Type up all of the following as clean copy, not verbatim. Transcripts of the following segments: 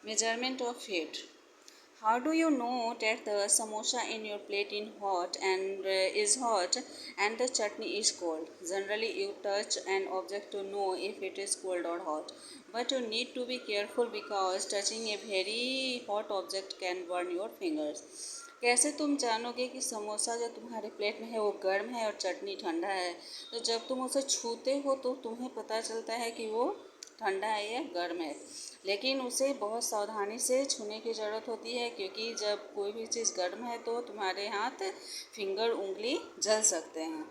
Measurement of heat. How do you know that the samosa in your plate is hot and the chutney is cold? Generally, you touch an object to know if it is cold or hot. But you need to be careful because touching a very hot object can burn your fingers. कैसे तुम जानोगे कि समोसा जो तुम्हारे plate में है वो गर्म है और चटनी ठंडा है? तो जब तुम उसे छूते हो तो तुम्हें पता चलता है कि वो ठंडा है या गर्म है। लेकिन उसे बहुत सावधानी से छूने की ज़रूरत होती है, क्योंकि जब कोई भी चीज़ गर्म है तो तुम्हारे हाथ उंगली जल सकते हैं।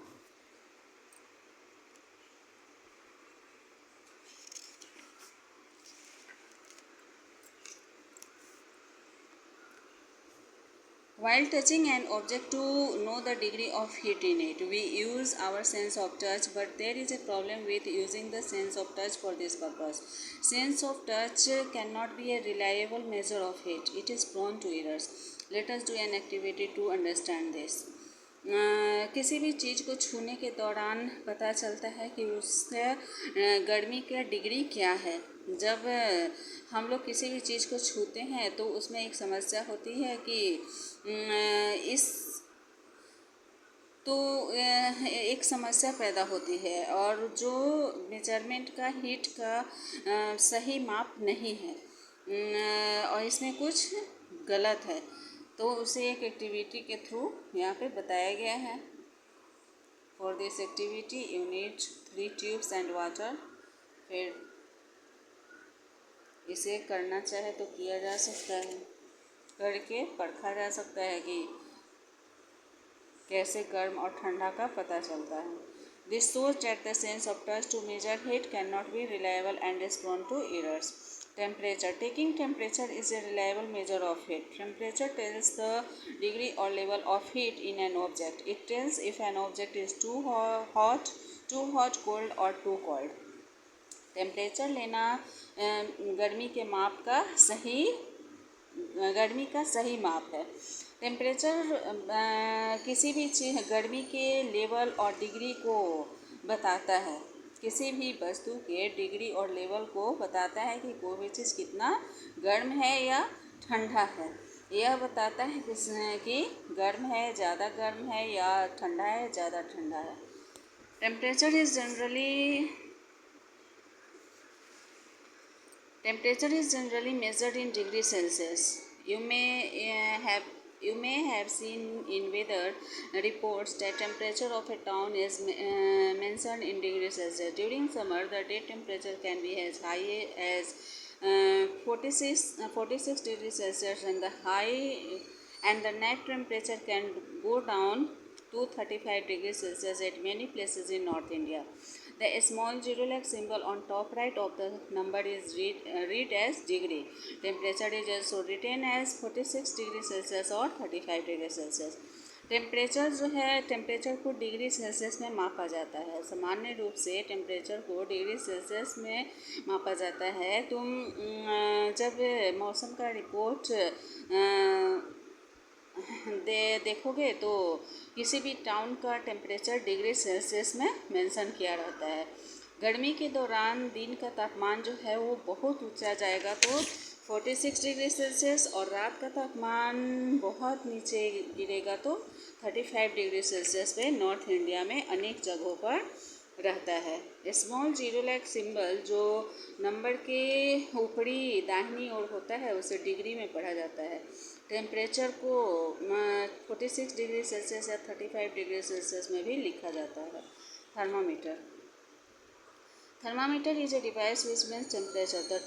While touching an object to know the degree of heat in it, we use our sense of touch, but there is a problem with using the sense of touch for this purpose. Sense of touch cannot be a reliable measure of heat. It is prone to errors. Let us do an activity to understand this. किसी भी चीज़ को छूने के दौरान पता चलता है कि उससे गर्मी का डिग्री क्या है। जब हम लोग किसी भी चीज़ को छूते हैं तो उसमें एक समस्या होती है कि इस तो एक समस्या पैदा होती है और जो मेजरमेंट का हीट का सही माप नहीं है और इसमें कुछ गलत है, तो उसे एक एक्टिविटी के थ्रू यहाँ पे बताया गया है। For this activity you need 3 tubes and water. फिर इसे करना चाहे तो किया जा सकता है, करके परखा जा सकता है कि कैसे गर्म और ठंडा का पता चलता है। This shows that the sense of touch to measure heat cannot be reliable and is prone to errors. Temperature. Taking temperature is a reliable measure of heat. Temperature tells the degree or level of heat in an object. It tells if an object is too hot, cold or too cold. Temperature लेना गर्मी का सही माप है। Temperature किसी भी चीज़ गर्मी के लेवल और डिग्री को बताता है। किसी भी वस्तु के डिग्री और लेवल को बताता है कि कोई भी चीज़ कितना गर्म है या ठंडा है। यह बताता है कि गर्म है, ज़्यादा गर्म है या ठंडा है, ज़्यादा ठंडा है। Temperature is generally measured in degrees Celsius. You may have seen in weather reports that temperature of a town is mentioned in degrees Celsius. During summer, the day temperature can be as high as 46 degrees Celsius, and the night temperature can go down to 35 degrees Celsius at many places in North India. The small zero-like symbol on top right of the number is read as degree. Temperature is also written as 46 degrees Celsius or 35 degrees Celsius. Temperature को degree Celsius में मापा जाता है। सामान्य रूप से temperature को degree Celsius में मापा जाता है। तुम जब मौसम का रिपोर्ट देखोगे तो किसी भी टाउन का टेम्परेचर डिग्री सेल्सियस में मेंशन किया रहता है। गर्मी के दौरान दिन का तापमान जो है वो बहुत ऊंचा जाएगा तो 46 डिग्री सेल्सियस, और रात का तापमान बहुत नीचे गिरेगा तो 35 डिग्री सेल्सियस पे नॉर्थ इंडिया में अनेक जगहों पर रहता है। स्मॉल जीरो लाइक सिंबल जो नंबर के ऊपरी दाहिनी ओर होता है उसे डिग्री में पढ़ा जाता है। टेम्परेचर को 46 डिग्री सेल्सियस या 35 डिग्री सेल्सियस में भी लिखा जाता है। Thermometer is a device which means temperature. The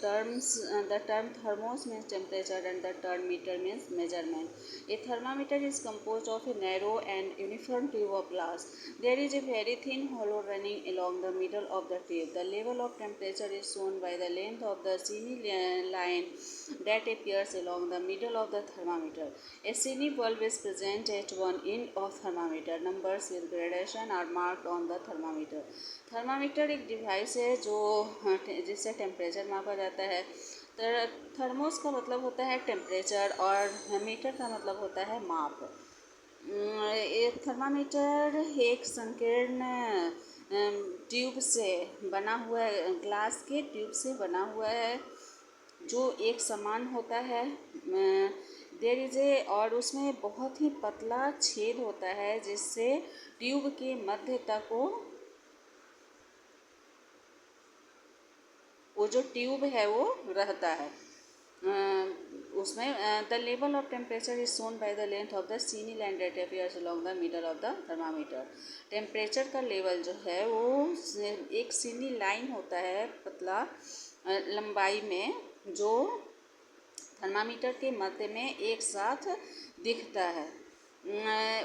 term thermos means temperature and the term meter means measurement. A thermometer is composed of a narrow and uniform tube of glass. There is a very thin hollow running along the middle of the tube. The level of temperature is shown by the length of the cine line that appears along the middle of the thermometer. A cine bulb is present at one end of thermometer. Numbers with gradation are marked on the thermometer. Thermometer एक device है जिससे temperature मापा जाता है। Thermos का मतलब होता है टेम्परेचर और मीटर का मतलब होता है माप। एक थर्मामीटर एक संकीर्ण ट्यूब से बना हुआ है, ग्लास के ट्यूब से बना हुआ है जो एक समान होता है, देयर इज ए, और उसमें बहुत ही पतला छेद होता है जिससे ट्यूब के मध्य तक वो जो ट्यूब है वो रहता है। उसमें the level of temperature is shown by the length of the shiny line that appears along the middle of the thermometer. Temperature का लेवल जो है वो एक सीनी लाइन होता है पतला लंबाई में, जो थर्मामीटर के मध्य में एक साथ दिखता है।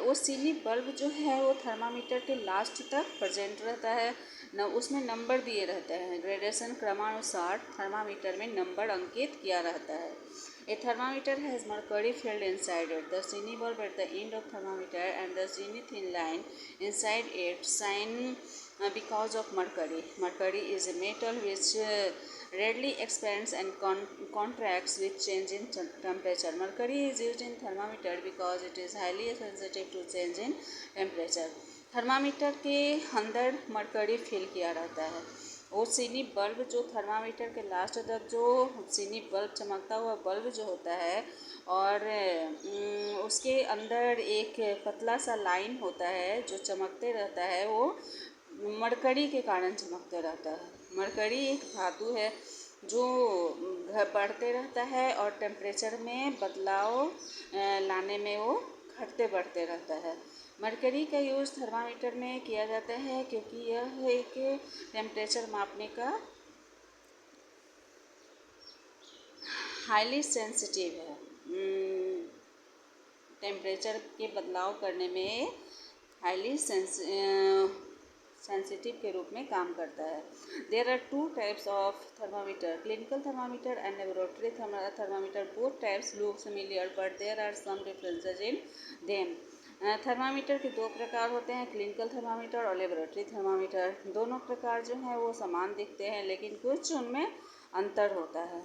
वो सीनी बल्ब जो है वो थर्मामीटर के लास्ट तक प्रेजेंट रहता है न, उसमें नंबर दिए रहते हैं। ग्रेडेशन क्रमानुसार थर्मामीटर में नंबर अंकित किया रहता है। ए thermometer has mercury field inside it. The Sini bulb at the end of thermometer and the Sini thin line inside it shine because of mercury. Mercury is a metal which readily expands and contracts with change in temperature. Mercury is used in thermometer because it is highly sensitive to change in temperature. Thermometer के अंदर mercury fill किया रहता है। वो सीनी bulb जो thermometer के last तक जो सीनी बल्ब चमकता हुआ बल्ब जो होता है, और उसके अंदर एक पतला सा लाइन होता है जो चमकते रहता है, वो मरकरी के कारण चमकते रहता है। मरकरी एक धातु है जो बढ़ते रहता है और टेम्परेचर में बदलाव लाने में वो घटते बढ़ते रहता है। मरकरी का यूज़ थर्मामीटर में किया जाता है क्योंकि यह एक टेम्परेचर मापने का हाईली सेंसिटिव है। टेम्परेचर के बदलाव करने में हाईली सेंसिटिव के रूप में काम करता है। There are two types of thermometer, clinical thermometer and laboratory thermometer. Both types look similar but there are some differences in them. Thermometer के दो प्रकार होते हैं, क्लिनिकल थर्मामीटर और लेबोरेटरी थर्मामीटर। दोनों प्रकार जो हैं वो समान दिखते हैं लेकिन कुछ उनमें अंतर होता है।